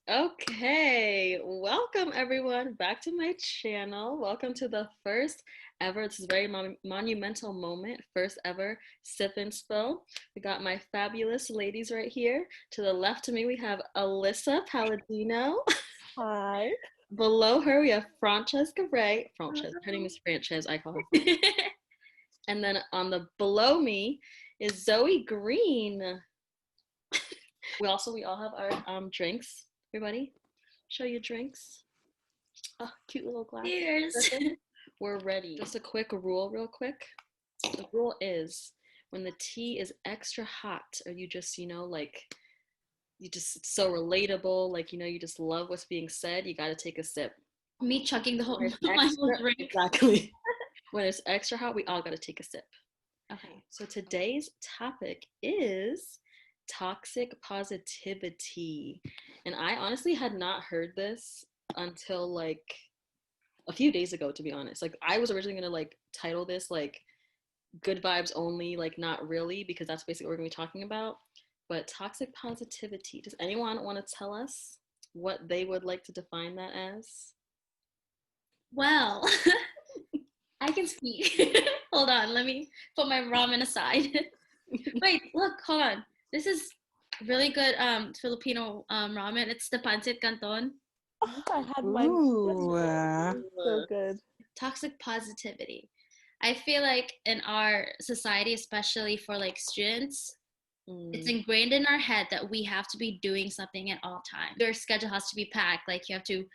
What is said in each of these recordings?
Okay, welcome everyone back to my channel. Welcome to the first ever, this is a very monumental moment, first ever Sip and Spill. We got my fabulous ladies right here. To the left of me, we have Alyssa Palladino. Hi. Below her, we have Francesca Ray. Her name is Frances, I call her. And then on the below me is Zoe Green. We all have our drinks. Everybody, show your drinks. Oh, cute little glass. Cheers. We're ready. Just a quick rule, real quick. The rule is when the tea is extra hot, or you just, like, it's so relatable, like, you just love what's being said, you gotta take a sip. Me chugging the whole, My whole drink. Exactly. When it's extra hot, we all gotta take a sip. Okay. So today's topic is toxic positivity. And I honestly had not heard this until like a few days ago, to be honest. Like I was originally gonna like title this like good vibes only, like not really, because that's basically what we're gonna be talking about. But toxic positivity. Does anyone want to tell us what they would like to define that as? Well, I can speak. Hold on, let me put my ramen aside. Wait, look, hold on. This is really good Filipino ramen. It's the pancit canton. Oh, I had mine. Ooh. So good. Toxic positivity. I feel like in our society, especially for like students, it's ingrained in our head that we have to be doing something at all times. Your schedule has to be packed. Like you have to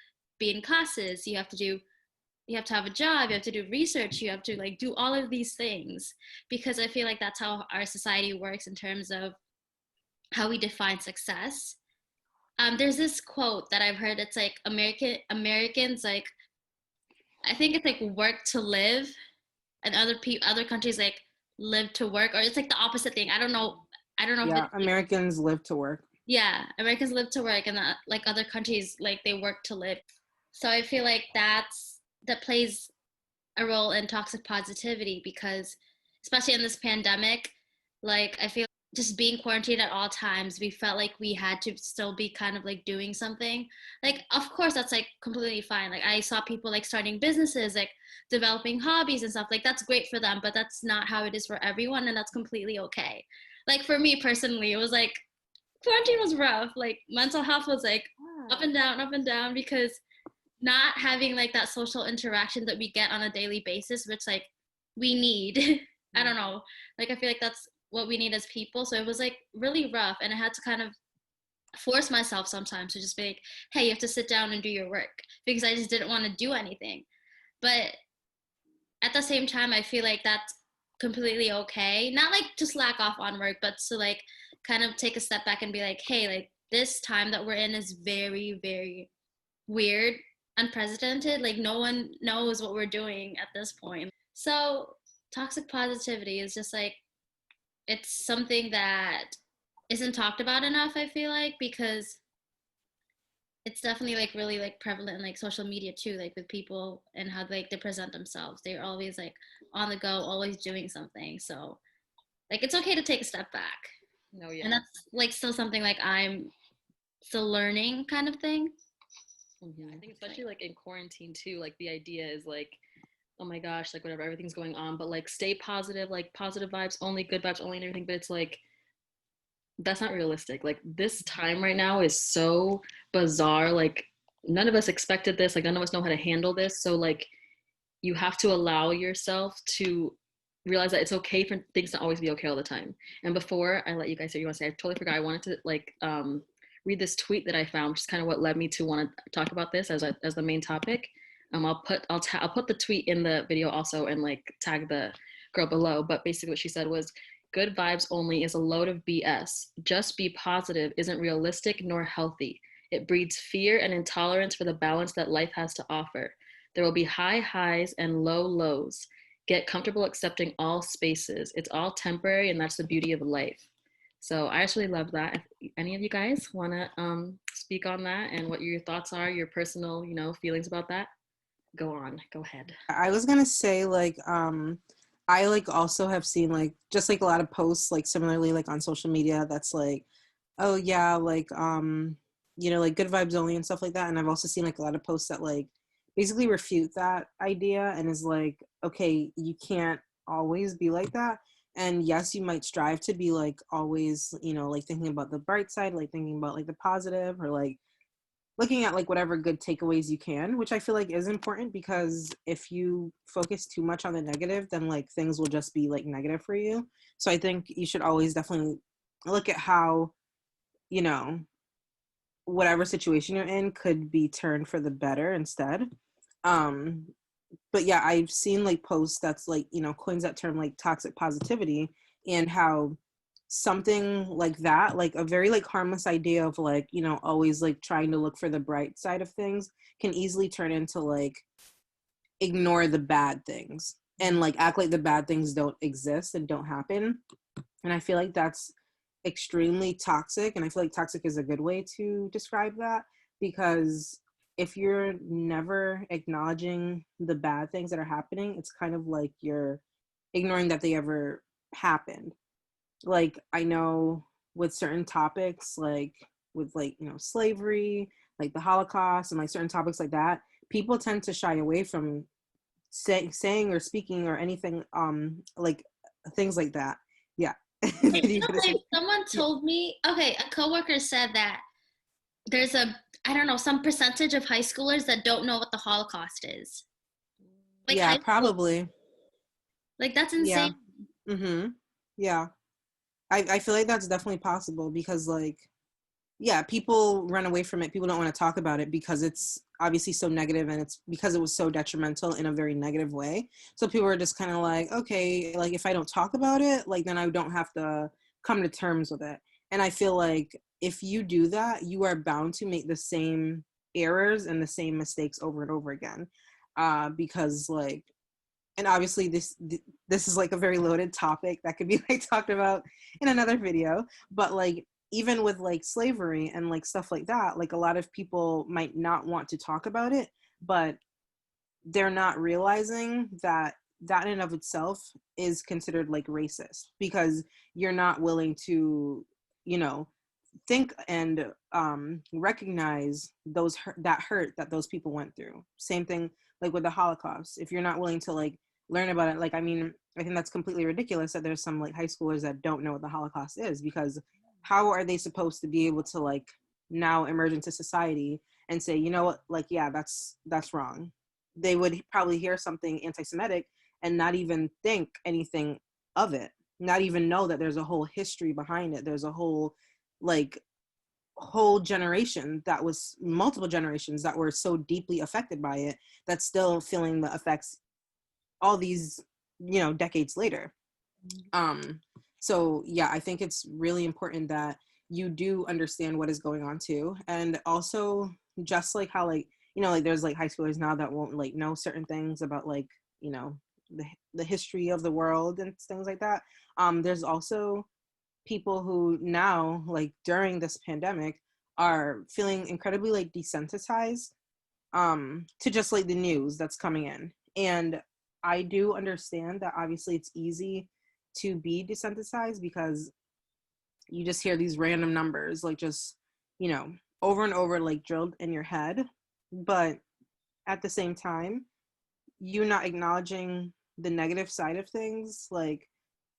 be in classes, you have to have a job, you have to do research, you have to like do all of these things, because I feel like that's how our society works in terms of how we define success. There's this quote that I've heard. It's like Americans like, I think it's like work to live, and other countries like live to work, or it's like the opposite thing. I don't know if Yeah, it's Americans live to work. yeah, Americans live to work, and like other countries like they work to live. So I feel like that plays a role in toxic positivity, because especially in this pandemic, like I feel just being quarantined at all times, we felt like we had to still be kind of like doing something. Like of course that's like completely fine. Like I saw people like starting businesses, like developing hobbies and stuff. Like that's great for them, but that's not how it is for everyone, and that's completely okay. Like for me personally, it was like quarantine was rough. Like mental health was like up and down, because not having like that social interaction that we get on a daily basis, which like we need. I don't know, like I feel like that's what we need as people. So it was like really rough, and I had to kind of force myself sometimes to just be like, hey, you have to sit down and do your work, because I just didn't want to do anything. But at the same time, I feel like that's completely okay, not like just slack off on work, but to like kind of take a step back and be like, hey, like this time that we're in is very, very weird, unprecedented. Like no one knows what we're doing at this point. So toxic positivity is just like, it's something that isn't talked about enough, I feel like, because it's definitely like really like prevalent in like social media too, like with people and how like they present themselves. They're always like on the go, always doing something. So like it's okay to take a step back. No, yeah. And that's like still something like I'm still learning kind of thing. Yeah, I think especially like in quarantine too, like the idea is like, oh my gosh, like whatever, everything's going on, but like stay positive, like positive vibes only, good vibes only, and everything. But it's like, that's not realistic. Like this time right now is so bizarre. Like none of us expected this. Like none of us know how to handle this. So like you have to allow yourself to realize that it's okay for things to always be okay all the time. And before I let you guys say what you want to say, I totally forgot. I wanted to like read this tweet that I found, which is kind of what led me to want to talk about this as the main topic. I'll put the tweet in the video also and like tag the girl below. But basically, what she said was, "Good vibes only is a load of BS. Just be positive isn't realistic nor healthy. It breeds fear and intolerance for the balance that life has to offer. There will be high highs and low lows. Get comfortable accepting all spaces. It's all temporary, and that's the beauty of life." So I actually love that. If any of you guys want to speak on that and what your thoughts are, your personal, feelings about that, go on. Go ahead. I was gonna say like I like also have seen like just like a lot of posts like similarly like on social media that's like, oh yeah, like you know, like good vibes only and stuff like that. And I've also seen like a lot of posts that like basically refute that idea and is like, okay, you can't always be like that. And yes, you might strive to be like always, you know, like thinking about the bright side, like thinking about like the positive, or like looking at like whatever good takeaways you can, which I feel like is important, because if you focus too much on the negative, then like things will just be like negative for you. So I think you should always definitely look at how, you know, whatever situation you're in could be turned for the better instead. um but yeah, I've seen like posts that's like, you know, coins that term like toxic positivity, and how something like that, like a very like harmless idea of like, you know, always like trying to look for the bright side of things, can easily turn into like ignore the bad things and like act like the bad things don't exist and don't happen. And I feel like that's extremely toxic, and I feel like toxic is a good way to describe that, because if you're never acknowledging the bad things that are happening, it's kind of like you're ignoring that they ever happened. Like I know with certain topics, like with like, you know, slavery, like the Holocaust, and like certain topics like that, people tend to shy away from saying or speaking or anything, like things like that. Yeah. Hey, you know, like someone told me, okay, a coworker said that there's a, I don't know, some percentage of high schoolers that don't know what the Holocaust is. Like Yeah, high school, probably. like that's Yeah. insane. Mm-hmm. Yeah. I feel like that's definitely possible, because like, yeah, people run away from it. People don't want to talk about it because it's obviously so negative, and it's because it was so detrimental in a very negative way. So people are just kind of like, okay, like if I don't talk about it, like then I don't have to come to terms with it. And I feel like if you do that, you are bound to make the same errors and the same mistakes over and over again. Because like, and obviously this is like a very loaded topic that could be like talked about in another video, but like even with like slavery and like stuff like that, like a lot of people might not want to talk about it, but they're not realizing that that in and of itself is considered like racist, because you're not willing to, you know, think and recognize that hurt that those people went through. Same thing like with the Holocaust. If you're not willing to like learn about it, like I mean, I think that's completely ridiculous that there's some like high schoolers that don't know what the Holocaust is, because how are they supposed to be able to like now emerge into society and say, you know what, like yeah, that's wrong. They would probably hear something anti-Semitic and not even think anything of it, not even know that there's a whole history behind it. There's a like whole generation, that was multiple generations that were so deeply affected by it, that's still feeling the effects all these, you know, decades later. So yeah, I think it's really important that you do understand what is going on too. And also, just like how like, you know, like there's like high schoolers now that won't like know certain things about like, you know, the history of the world and things like that. There's also people who now, like during this pandemic, are feeling incredibly like desensitized to just like the news that's coming in. And I do understand that obviously it's easy to be desensitized, because you just hear these random numbers like just, you know, over and over like drilled in your head. But at the same time, you not acknowledging the negative side of things like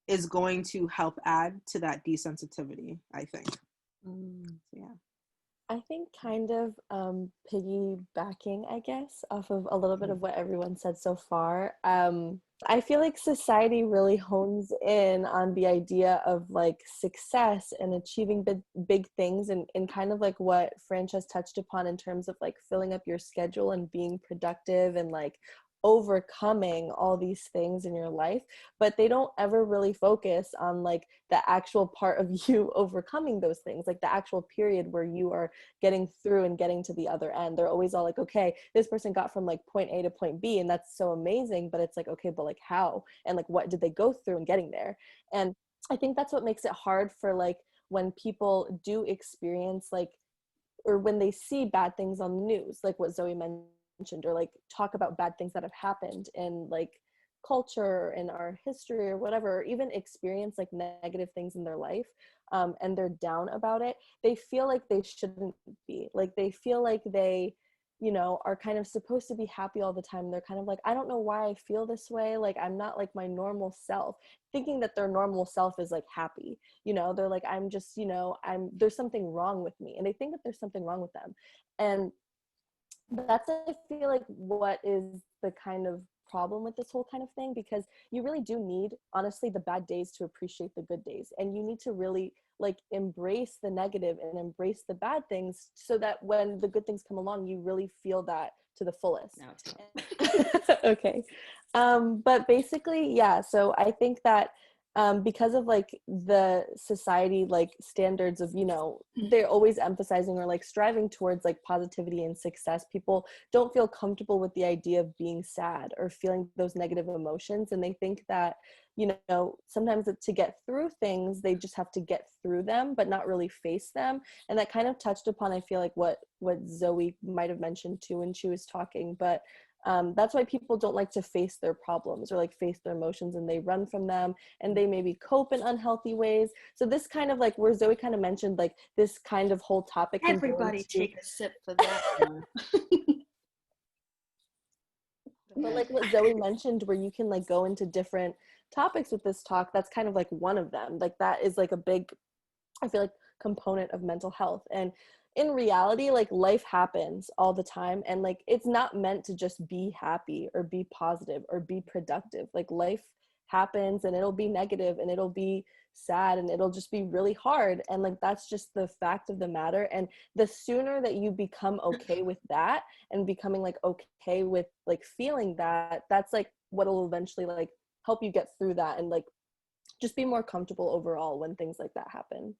is going to help add to that desensitivity, I think. Yeah. I think kind of piggybacking, I guess, off of a little bit of what everyone said so far. I feel like society really hones in on the idea of like success and achieving big things, and kind of like what Frances touched upon in terms of like filling up your schedule and being productive and like overcoming all these things in your life, but they don't ever really focus on like the actual part of you overcoming those things, like the actual period where you are getting through and getting to the other end. They're always all like, okay, this person got from like point A to point B, and that's so amazing, but it's like, okay, but like how, and like what did they go through in getting there? And I think that's what makes it hard for like when people do experience like, or when they see bad things on the news, like what Zoe mentioned, or like talk about bad things that have happened in like culture, in our history or whatever, or even experience like negative things in their life. and they're down about it, they feel like they shouldn't be. Like they feel like they, you know, are kind of supposed to be happy all the time. They're kind of like, I don't know why I feel this way. Like I'm not like my normal self, thinking that their normal self is like happy. You know, they're like, I'm just, you know, there's something wrong with me. And they think that there's something wrong with them. And that's, I feel like, what is the kind of problem with this whole kind of thing, because you really do need, honestly, the bad days to appreciate the good days, and you need to really like embrace the negative and embrace the bad things, so that when the good things come along, you really feel that to the fullest. Now it's not. Okay. But basically, yeah, so I think that because of like the society like standards of, you know, they're always emphasizing or like striving towards like positivity and success, people don't feel comfortable with the idea of being sad or feeling those negative emotions, and they think that, you know, sometimes to get through things they just have to get through them but not really face them. And that kind of touched upon, I feel like, what Zoe might have mentioned too when she was talking. But that's why people don't like to face their problems or like face their emotions, and they run from them, and they maybe cope in unhealthy ways. So this kind of like where Zoe kind of mentioned like this kind of whole topic can go Everybody into, take a sip for that one. but like what Zoe mentioned, where you can like go into different topics with this talk, that's kind of like one of them. Like that is like a big, I feel like, component of mental health. And in reality, like life happens all the time, and like it's not meant to just be happy or be positive or be productive. Like life happens and it'll be negative and it'll be sad and it'll just be really hard, and like that's just the fact of the matter. And the sooner that you become okay with that and becoming like okay with like feeling that, that's like what'll eventually like help you get through that and like just be more comfortable overall when things like that happen.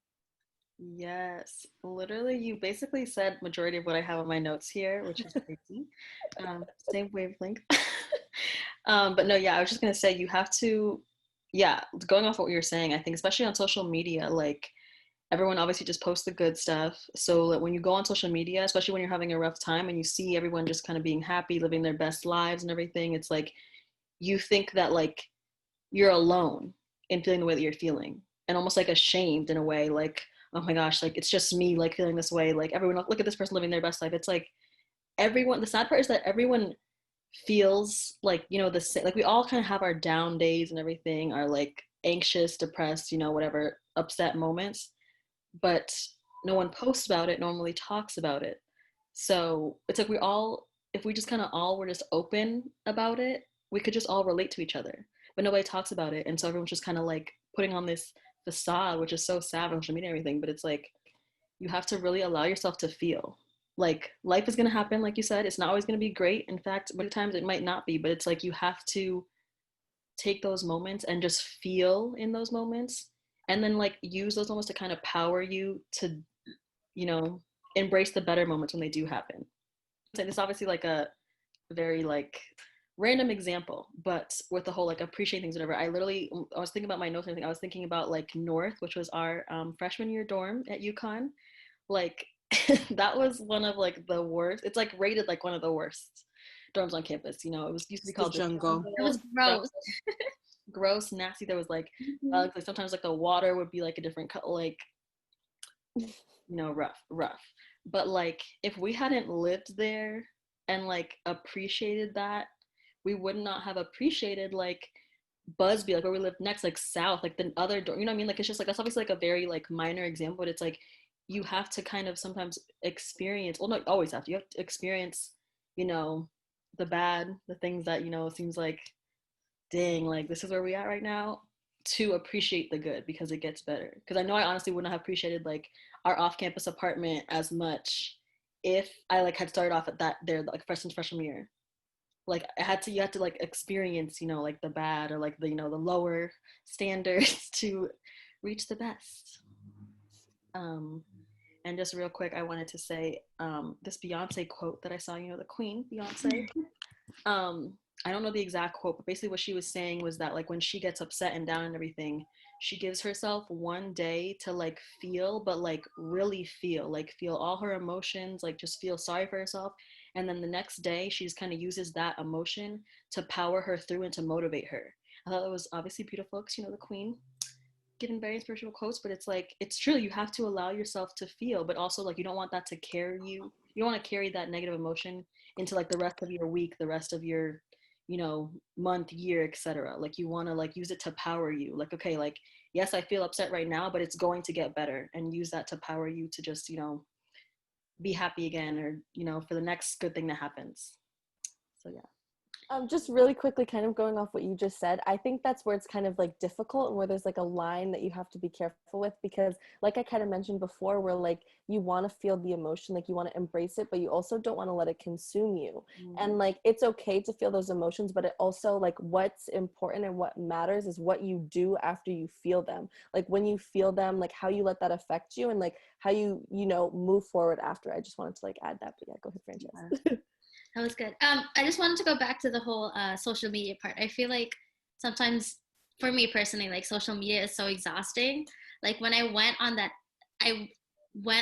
Yes, literally, you basically said majority of what I have on my notes here, which is crazy. Same wavelength. But no, yeah, I was just gonna say you have to, yeah, going off what you were saying, I think especially on social media, like everyone obviously just posts the good stuff. So like, when you go on social media, especially when you're having a rough time and you see everyone just kind of being happy, living their best lives and everything, it's like you think that like you're alone in feeling the way that you're feeling, and almost like ashamed in a way, like, oh my gosh, like it's just me like feeling this way, like everyone look at this person living their best life. It's like everyone, the sad part is that everyone feels like, you know, the same, like we all kind of have our down days and everything, our like anxious, depressed, you know, whatever, upset moments, but no one posts about it, normally talks about it. So it's like we all, if we just kind of all were just open about it, we could just all relate to each other. But nobody talks about it. And so everyone's just kind of like putting on this facade, which is so sad on social media and everything. But it's like you have to really allow yourself to feel. Like life is gonna happen, like you said, it's not always gonna be great. In fact, many times it might not be, but it's like you have to take those moments and just feel in those moments, and then like use those moments to kind of power you to, you know, embrace the better moments when they do happen. So it's obviously like a very like random example, but with the whole like appreciate things, whatever, I was thinking about my notes and everything. I was thinking about like North, which was our freshman year dorm at UConn. Like that was one of like the worst. It's like rated like one of the worst dorms on campus. You know, it was used to be called the jungle. It was gross. Gross, nasty. There was like Mhm. like sometimes like the water would be like a different color, like, you know, rough. But like if we hadn't lived there and like appreciated that, we would not have appreciated like Busby, like where we lived next, like South, like the other door, you know what I mean? Like it's just like that's obviously like a very like minor example, but it's like you have to kind of sometimes experience, well, not always have to, you have to experience, you know, the bad, the things that, you know, it seems like, dang, like this is where we at right now, to appreciate the good because it gets better. Because I know I honestly wouldn't have appreciated like our off-campus apartment as much if I like had started off at that there like freshman year. Like I had to, you had to like experience, you know, like the bad or like the, you know, the lower standards to reach the best. Um, and just real quick, I wanted to say this Beyonce quote that I saw, you know, the Queen Beyonce. um I don't know the exact quote, but basically what she was saying was that like when she gets upset and down and everything, she gives herself one day to like feel, but like really feel, like feel all her emotions, like just feel sorry for herself. And then the next day she just kind of uses that emotion to power her through and to motivate her. I thought it was obviously beautiful because, you know, the Queen. giving very inspirational quotes, but it's like, it's true. You have to allow yourself to feel, but also like you don't want that to carry you. You don't want to carry that negative emotion into like the rest of your week, the rest of your, month, year, etc. Like you want to like use it to power you. Like, okay, like, yes, I feel upset right now, but it's going to get better, and use that to power you to just, be happy again, or, for the next good thing that happens. So yeah. Just really quickly, kind of going off what you just said, I think that's where it's kind of like difficult, and where there's like a line that you have to be careful with, because like I kind of mentioned before, where like you want to feel the emotion, like you want to embrace it, but you also don't want to let it consume you. And like it's okay to feel those emotions, but it also, like, what's important and what matters is what you do after you feel them. Like when you feel them, like how you let that affect you, and like how you move forward after. I just wanted to like add that. But yeah, go ahead, Frances. Yeah. That was good. I just wanted to go back to the whole social media part. I feel like sometimes, for me personally, like social media is so exhausting. Like when I went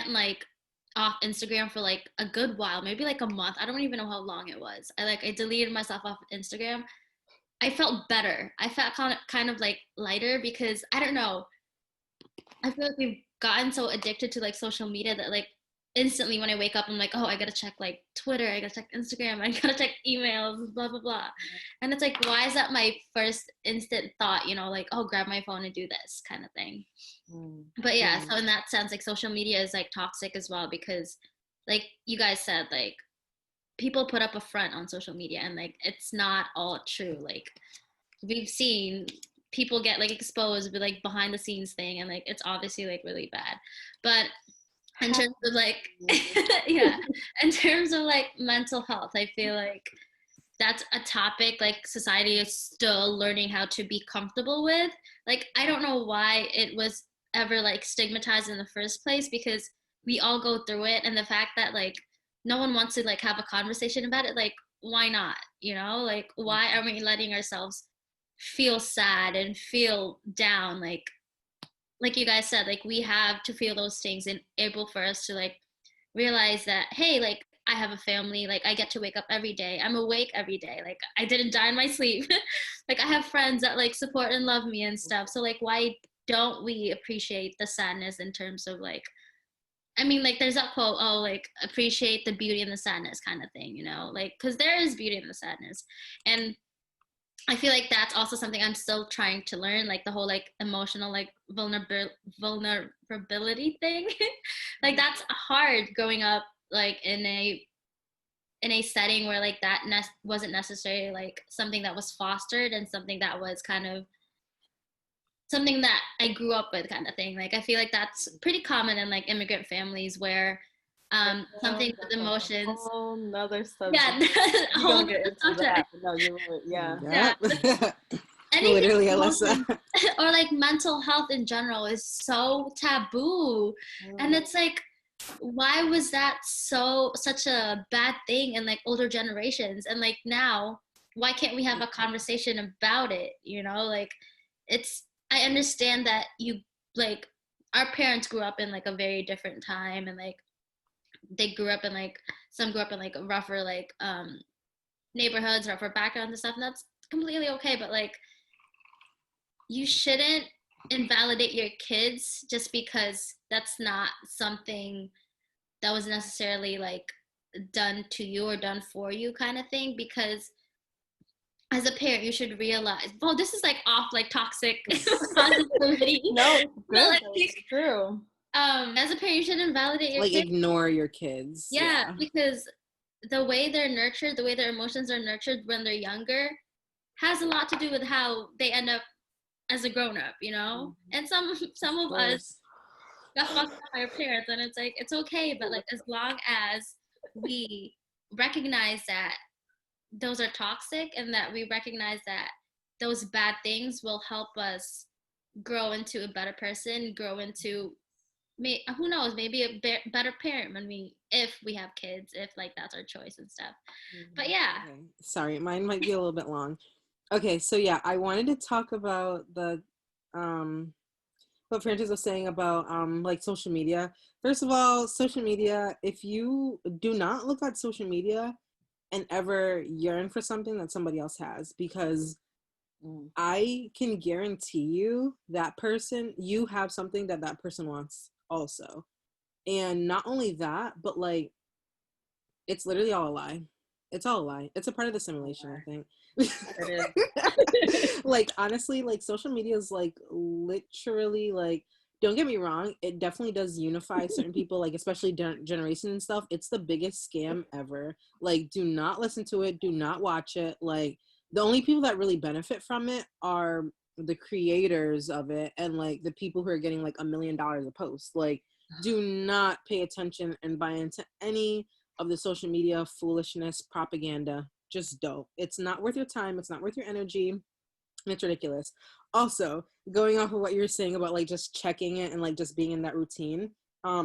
like off Instagram for like a good while, maybe like a month. I don't even know how long it was. I deleted myself off Instagram. I felt better. I felt kind of like lighter, because I don't know. I feel like we've gotten so addicted to like social media that like instantly when I wake up, I'm like, oh, I gotta check like Twitter, I gotta check Instagram, I gotta check emails, blah, blah, blah. And it's like, why is that my first instant thought, like, oh, grab my phone and do this kind of thing. But yeah, so in that sense, like social media is like toxic as well, because like you guys said, like people put up a front on social media, and like it's not all true. Like we've seen people get like exposed with like behind the scenes thing, and like it's obviously like really bad. But in terms of like yeah, in terms of like mental health, I feel like that's a topic like society is still learning how to be comfortable with. Like I don't know why it was ever like stigmatized in the first place, because we all go through it, and the fact that like no one wants to like have a conversation about it, like why not, like why are we letting ourselves feel sad and feel down? Like you guys said, like we have to feel those things and able for us to like realize that, hey, like I have a family, like I get to wake up every day, I'm awake every day, like I didn't die in my sleep. Like I have friends that like support and love me and stuff. So like why don't we appreciate the sadness in terms of like, I mean, like there's that quote, oh, like appreciate the beauty in the sadness kind of thing, like because there is beauty in the sadness. And I feel like that's also something I'm still trying to learn, like the whole like emotional like vulnerability thing. Like that's hard growing up like in a setting where like that wasn't necessarily like something that was fostered, and something that was kind of something that I grew up with kind of thing. Like I feel like that's pretty common in like immigrant families where something with emotions. Whole nother subject. Yeah, a whole nother subject. No, you're right. Yeah. Literally, Alyssa. Or like mental health in general is so taboo, and it's like, why was that such a bad thing in like older generations, and like now why can't we have a conversation about it? Like I understand that you like our parents grew up in like a very different time, and like they grew up in like some grew up in like rougher like neighborhoods, rougher backgrounds and stuff, and that's completely okay. But like you shouldn't invalidate your kids just because that's not something that was necessarily like done to you or done for you kind of thing, because as a parent you should realize, well, this is like off like toxic positivity. No, like, it's true. As a parent you shouldn't invalidate your like kids. Ignore your kids. Yeah, because the way they're nurtured, the way their emotions are nurtured when they're younger has a lot to do with how they end up as a grown-up, and some of us got fucked up by our parents, and it's like it's okay, but like as long as we recognize that those are toxic, and that we recognize that those bad things will help us grow into a better person, grow into who knows, maybe a better parent if we have kids, if like that's our choice and stuff. But yeah. Okay. Sorry, mine might be a little bit long. Okay, so yeah, I wanted to talk about the what Frances was saying about like social media. First of all, social media, if you do not look at social media and ever yearn for something that somebody else has, because I can guarantee you that person, you have something that that person wants also. And not only that, but like, it's literally all a lie. It's all a lie. It's a part of the simulation, I think. It Like, honestly, like, social media is like literally like, don't get me wrong, it definitely does unify certain people, like, especially generation and stuff. It's the biggest scam ever. Like, do not listen to it, do not watch it. Like, the only people that really benefit from it are the creators of it and like the people who are getting like $1 million a post. Like, do not pay attention and buy into any of the social media foolishness propaganda. Just don't. It's not worth your time, it's not worth your energy. It's ridiculous. Also, going off of what you're saying about like just checking it and like just being in that routine, I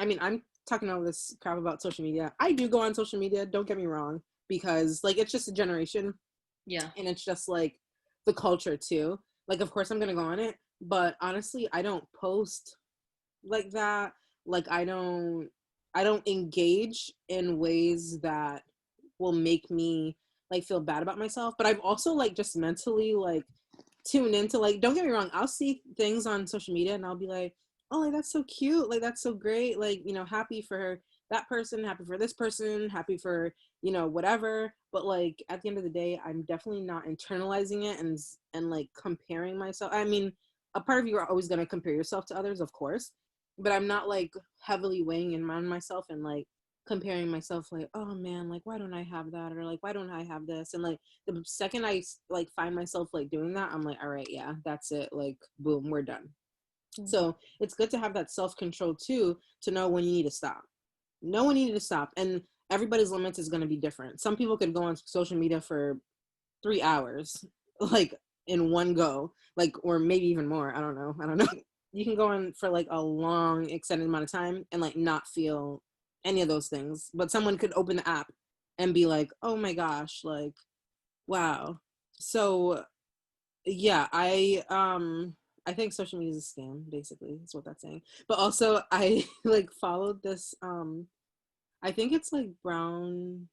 mean, I'm talking all this crap about social media. I do go on social media, don't get me wrong, because like it's just a generation. Yeah. And it's just like the culture too. Like, of course I'm gonna go on it, but honestly, I don't post like that. Like, I don't engage in ways that will make me like feel bad about myself. But I've also like just mentally like tuned into, like, don't get me wrong, I'll see things on social media and I'll be like, oh, like that's so cute, like that's so great, like, you know, happy for her, that person, happy for this person, happy for, you know, whatever. But like at the end of the day, I'm definitely not internalizing it and like comparing myself. I mean, a part of you are always going to compare yourself to others, of course, but I'm not like heavily weighing in on myself and like comparing myself like, oh man, like why don't I have that, or like why don't I have this. And like the second I like find myself like doing that, I'm like, all right, yeah, that's it, like boom, we're done. So it's good to have that self-control too, to know when you need to stop. Know when you need to stop. And everybody's limits is going to be different. Some people could go on social media for 3 hours like in one go, like, or maybe even more. I don't know. You can go on for like a long extended amount of time and like not feel any of those things, but someone could open the app and be like, oh my gosh, like wow. So yeah, I think social media is a scam, basically is what that's saying. But also I like followed this I think it's like brown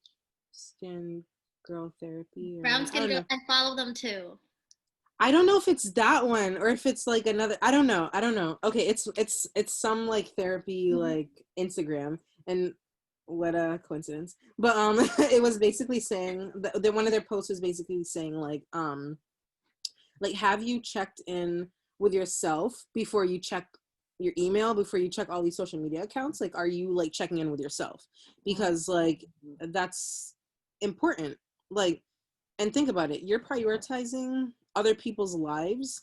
skin girl therapy, or Brown I skin don't girl, know. I follow them too. I don't know if it's that one or if it's like another. I don't know. Okay, it's some like therapy like Instagram, and what a coincidence. But it was basically saying that one of their posts was basically saying like, have you checked in with yourself before you check your email, before you check all these social media accounts? Like, are you like checking in with yourself? Because like that's important. Like, and think about it, you're prioritizing other people's lives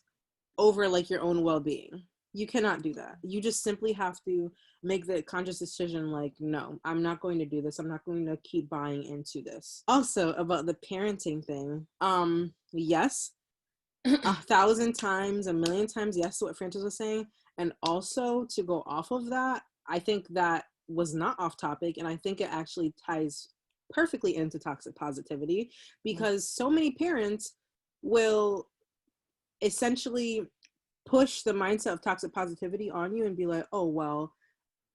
over like your own well-being. You cannot do that. You just simply have to make the conscious decision like, no, I'm not going to do this, I'm not going to keep buying into this. Also about the parenting thing, yes, 1,000 times, a million times yes to what Frances was saying. And also to go off of that, I think that was not off topic, and I think it actually ties perfectly into toxic positivity, because so many parents will essentially push the mindset of toxic positivity on you and be like, oh well,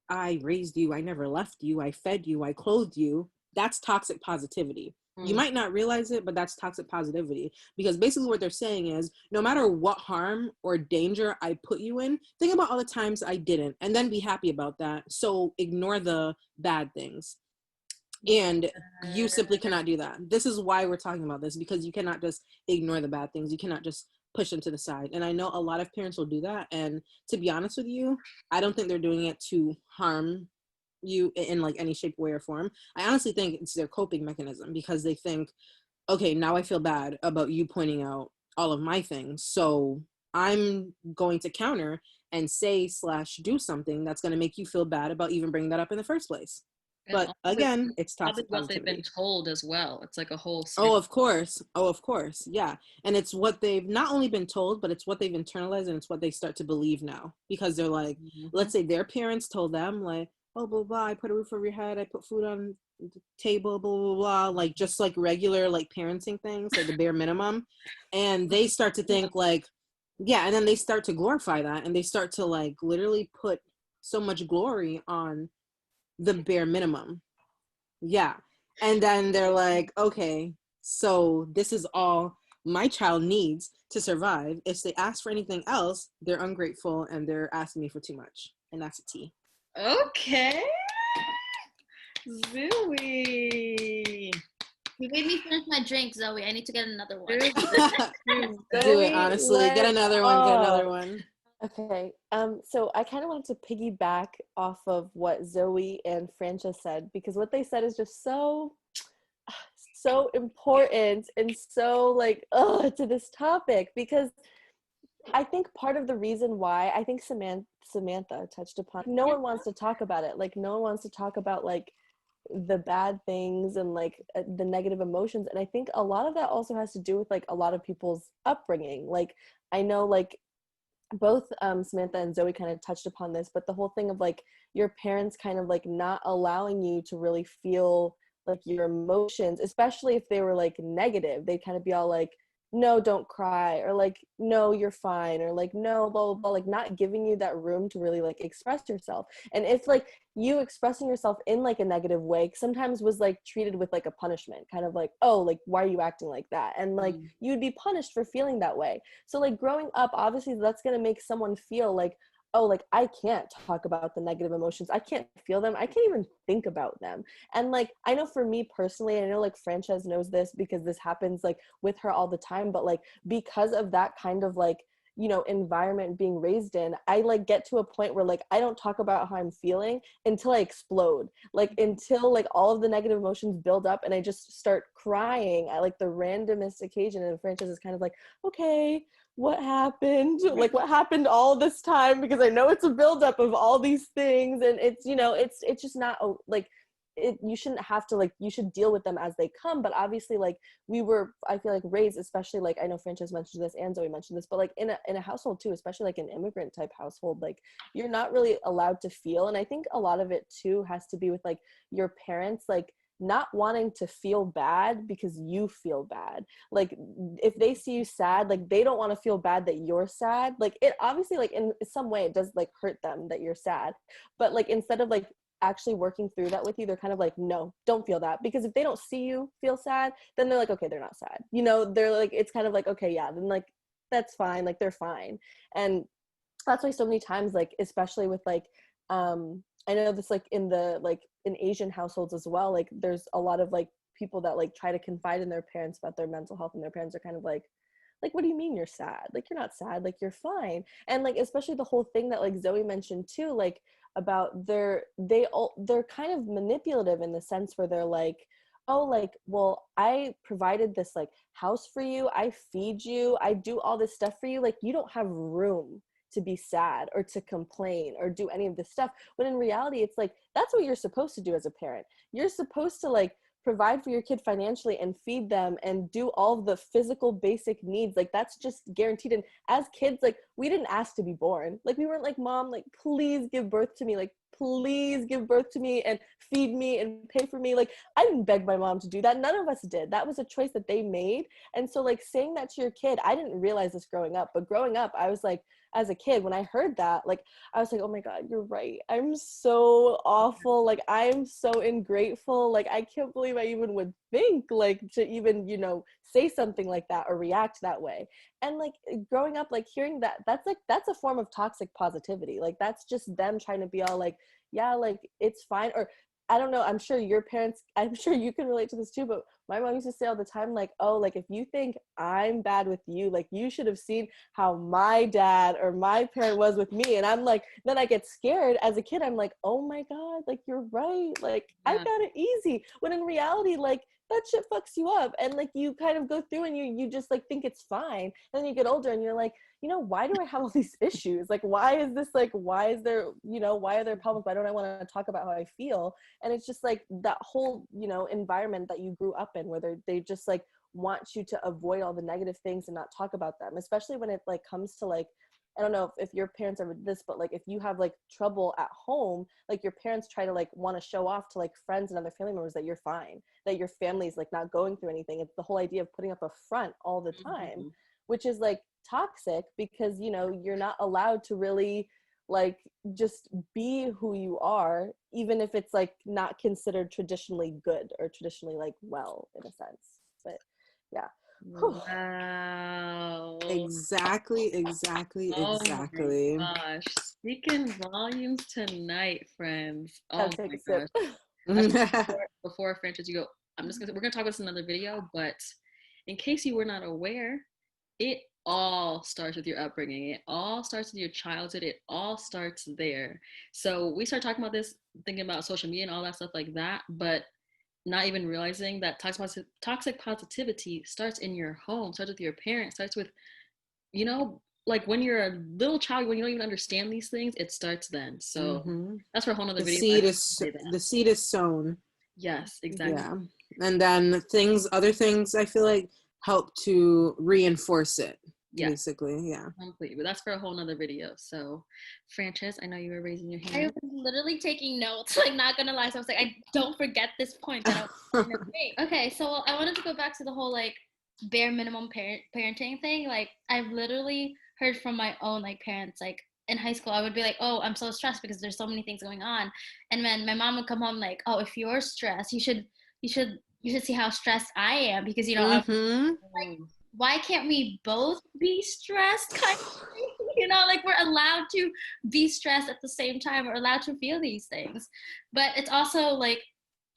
I raised you, I never left you, I fed you, I clothed you. That's toxic positivity. You might not realize it, but that's toxic positivity, because basically what they're saying is, no matter what harm or danger I put you in, think about all the times I didn't, and then be happy about that. So ignore the bad things. And you simply cannot do that. This is why we're talking about this, because you cannot just ignore the bad things. You cannot just push them to the side. And I know a lot of parents will do that. And to be honest with you, I don't think they're doing it to harm you in like any shape, way, or form. I honestly think it's their coping mechanism, because they think, okay, now I feel bad about you pointing out all of my things, so I'm going to counter and say / do something that's going to make you feel bad about even bringing that up in the first place. And But also, again, it's probably toxic what they've been positivity. told as well. It's like a whole Oh, of course. Oh, of course. Yeah. And it's what they've not only been told, but it's what they've internalized, and it's what they start to believe now, because they're like, let's say their parents told them like, oh, blah, blah, I put a roof over your head, I put food on the table, blah, blah, blah, like just like regular like parenting things, like the bare minimum. And they start to think like, yeah. And then they start to glorify that, and they start to like literally put so much glory on the bare minimum. Yeah. And then they're like, okay, so this is all my child needs to survive. If they ask for anything else, they're ungrateful and they're asking me for too much. And that's a T. Okay. Zoe. You made me finish my drink, Zoe. I need to get another one. Do it, honestly. Get another one. Okay, so I kind of wanted to piggyback off of what Zoe and Frances said, because what they said is just so important and so like to this topic, because I think part of the reason why, I think Samantha touched upon, no one wants to talk about it. Like, no one wants to talk about like the bad things and like the negative emotions. And I think a lot of that also has to do with like a lot of people's upbringing. Like, I know like both Samantha and Zoe kind of touched upon this, but the whole thing of like your parents kind of like not allowing you to really feel like your emotions, especially if they were like negative, they'd kind of be all like, no, don't cry, or like, no, you're fine, or like, no, blah, blah, blah, like not giving you that room to really like express yourself. And if like you expressing yourself in like a negative way sometimes was like treated with like a punishment, kind of like, oh, like, why are you acting like that? And like you'd be punished for feeling that way. So like growing up, obviously that's going to make someone feel like, oh, like I can't talk about the negative emotions, I can't feel them, I can't even think about them. And like I know for me personally, I know like Frances knows this because this happens like with her all the time, but like because of that kind of like, you know, environment being raised in, I like get to a point where like I don't talk about how I'm feeling until I explode, like until like all of the negative emotions build up and I just start crying at like the randomest occasion. And Frances is kind of like, okay, what happened? Like what happened all this time? Because I know it's a buildup of all these things, and it's, you know, it's just not like it, you shouldn't have to like, you should deal with them as they come. But obviously like we were, I feel like raised, especially like I know Frances mentioned this and Zoe mentioned this, but like in a household too, especially like an immigrant type household, like you're not really allowed to feel. And I think a lot of it too has to be with like your parents like not wanting to feel bad because you feel bad. Like if they see you sad, like they don't want to feel bad that you're sad. Like it obviously like in some way it does like hurt them that you're sad, but like instead of like actually working through that with you, they're kind of like, no, don't feel that. Because if they don't see you feel sad, then they're like, okay, they're not sad, you know, they're like, it's kind of like, okay, yeah, then like that's fine, like they're fine. And that's why so many times, like especially with like I know this like in the like in Asian households as well, like there's a lot of like people that like try to confide in their parents about their mental health, and their parents are kind of like, what do you mean you're sad? Like you're not sad, like you're fine. And like especially the whole thing that like Zoe mentioned too, like about they're kind of manipulative in the sense where they're like, oh, like, well, I provided this like house for you, I feed you, I do all this stuff for you, like you don't have room to be sad or to complain or do any of this stuff. When in reality, it's like, that's what you're supposed to do as a parent. You're supposed to like provide for your kid financially and feed them and do all of the physical basic needs. Like that's just guaranteed. And as kids, like we didn't ask to be born. Like we weren't like, mom, like please give birth to me. Like please give birth to me and feed me and pay for me. Like I didn't beg my mom to do that. None of us did. That was a choice that they made. And so like saying that to your kid, I didn't realize this growing up, but growing up, I was like, as a kid, when I heard that, like, I was like, oh my God, you're right. I'm so awful. Like, I'm so ungrateful. Like, I can't believe I even would think, like, to even, you know, say something like that or react that way. And like growing up, like hearing that, that's a form of toxic positivity. Like, that's just them trying to be all like, yeah, like, it's fine. Or I don't know, I'm sure your parents, I'm sure you can relate to this too, but my mom used to say all the time, like, oh, like, if you think I'm bad with you, like, you should have seen how my dad or my parent was with me. And I'm like, then I get scared as a kid. I'm like, oh my God, like, you're right. Like, yeah. I got it easy. When in reality, like, that shit fucks you up. And like, you kind of go through and you just like think it's fine. And then you get older and you're like, you know, why do I have all these issues? Like, why is this like, why is there, you know, why are there problems? Why don't I want to talk about how I feel? And it's just like that whole, you know, environment that you grew up in where they just like want you to avoid all the negative things and not talk about them, especially when it like comes to like, I don't know if your parents ever did this, but like if you have like trouble at home, like your parents try to like want to show off to like friends and other family members that you're fine, that your family's like not going through anything. It's the whole idea of putting up a front all the time, which is like toxic because, you know, you're not allowed to really like just be who you are, even if it's like not considered traditionally good or traditionally like well in a sense. But yeah. Wow. Exactly. Oh my gosh. Speaking volumes tonight, friends. Oh Gotta take my a sip. gosh. That's before Francis, you go, we're gonna talk about this in another video, but in case you were not aware, it all starts with your upbringing. It all starts with your childhood. It all starts there. So we start talking about this, thinking about social media and all that stuff like that, but not even realizing that toxic positivity starts in your home, starts with your parents, starts with, like when you're a little child, when you don't even understand these things, it starts then. So that's for a whole nother the video. seed is sown. Yes, exactly. Yeah. And then other things I feel like help to reinforce it. Yeah. Basically, yeah. Completely. But that's for a whole nother video. So, Frances, I know you were raising your hand. I was literally taking notes, like not gonna lie. So I was like, I don't forget this point that I was Okay, so I wanted to go back to the whole like bare minimum parenting thing. Like I've literally heard from my own like parents, like in high school, I would be like, oh, I'm so stressed because there's so many things going on. And then my mom would come home like, oh, if you're stressed, you should see how stressed I am because I'm like, why can't we both be stressed kind of thing? Like we're allowed to be stressed at the same time. We're allowed to feel these things. But it's also like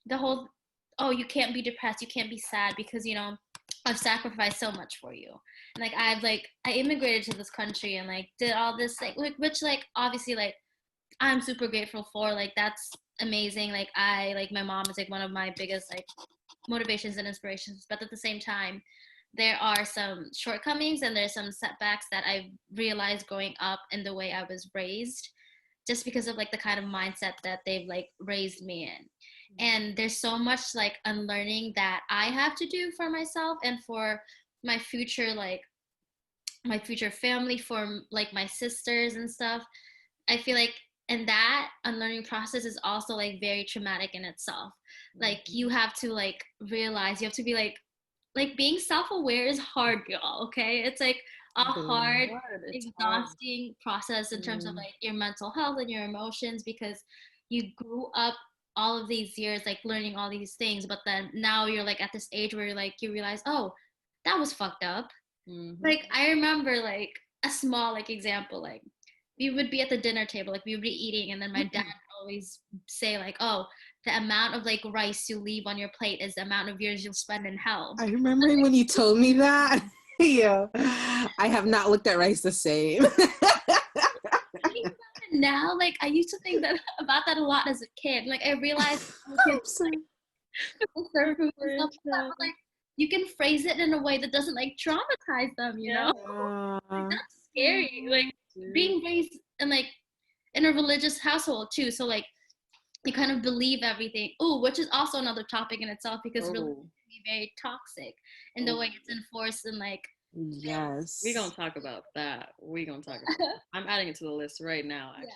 the whole, oh, you can't be depressed, you can't be sad because I've sacrificed so much for you. And like I immigrated to this country and like did all this like which like obviously like I'm super grateful for. Like that's amazing. Like my mom is like one of my biggest like motivations and inspirations. But at the same time, there are some shortcomings and there's some setbacks that I've realized growing up in the way I was raised, just because of like the kind of mindset that they've like raised me in. And there's so much like unlearning that I have to do for myself and for my future, like my future family, for like my sisters and stuff. I feel like, and that unlearning process is also like very traumatic in itself. Like you have to like realize, you have to be like being self-aware is hard, y'all. Okay, it's like a hard, exhausting process in terms of like your mental health and your emotions, because you grew up all of these years like learning all these things, but then now you're like at this age where you're like you realize, oh, that was fucked up. Like I remember like a small like example, like we would be at the dinner table, like we would be eating, and then my dad would always say like, oh, the amount of like rice you leave on your plate is the amount of years you'll spend in hell. I remember when you told me that. Yeah, I have not looked at rice the same. Now, like I used to think that about that a lot as a kid. Like I realized like you can phrase it in a way that doesn't like traumatize them, like, that's scary. Like being raised in like in a religious household too, so like you kind of believe everything. Oh, which is also another topic in itself, because religion can be very toxic in the way it's enforced and like. Yes. We're gonna talk about that. I'm adding it to the list right now, actually.